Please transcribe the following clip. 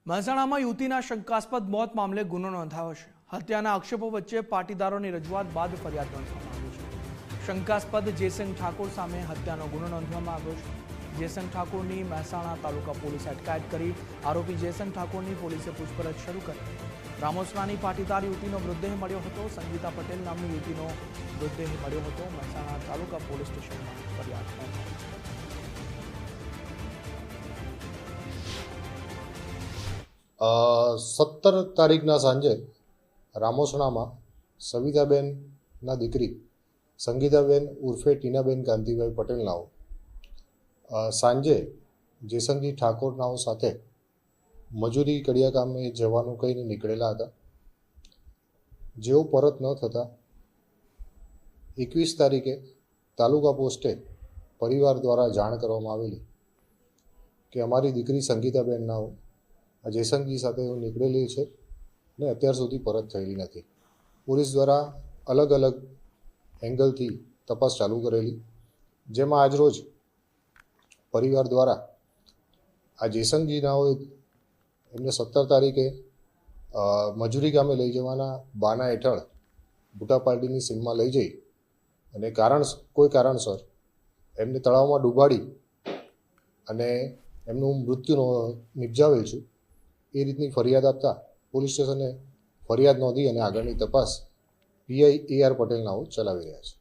મહેસાણામાં યુવતીના શંકાસ્પદ મોત મામલે ગુનો નોંધાયો છે। હત્યાના આક્ષેપો વચ્ચે પાટીદારોની રજૂઆત બાદ ફરિયાદ નોંધવામાં આવી છે। શંકાસ્પદ જેસંગ ઠાકોર સામે હત્યાનો ગુનો નોંધવામાં આવ્યો છે। જેસંગ ઠાકોરની મહેસાણા તાલુકા પોલીસે અટકાયત કરી આરોપી જેસંગ ઠાકોરની પોલીસે પૂછપરછ શરૂ કરી। રામોસરાની પાટીદાર યુવતીનો મૃતદેહ મળ્યો હતો। સંગીતા પટેલ નામની યુવતીનો મૃતદેહ મળ્યો હતો। મહેસાણા તાલુકા પોલીસ સ્ટેશનમાં ફરિયાદ નોંધાઈ છે। 17 તારીખના સાંજે રામોસણામાં સવિતાબેનના દીકરી સંગીતાબેન ઉર્ફે ટીનાબેન કાંતિભાઈ પટેલનાઓ સાંજે જેસંગજી ઠાકોરનાઓ સાથે મજૂરી કડિયા કામે જવાનું કહીને નીકળેલા હતા। જેઓ પરત ન થતા 21 તારીખે તાલુકા પોસ્ટે પરિવાર દ્વારા જાણ કરવામાં આવેલી કે અમારી દીકરી સંગીતાબેનનાઓ જેસંગજી સાથે નીકળેલી છે ને અત્યાર સુધી પરત થયેલી નથી। પોલીસ દ્વારા અલગ અલગ એંગલથી તપાસ ચાલુ કરેલી, જેમાં આજરોજ પરિવાર દ્વારા આ જેસંગજીનાઓ એમને 17 તારીખે મજૂરી કામે લઈ જવાના બાના હેઠળ બુટા પાર્ટીની સીમમાં લઈ જઈ અને કોઈ કારણસર એમને તળાવમાં ડૂબાડી અને એમનું મૃત્યુ નિપજાવેલ છે। એ રીતની ફરિયાદ આપતા પોલીસ સ્ટેશને ફરિયાદ નોંધી અને આગળની તપાસ પીઆઈ AR પટેલનાઓ ચલાવી રહ્યા છે।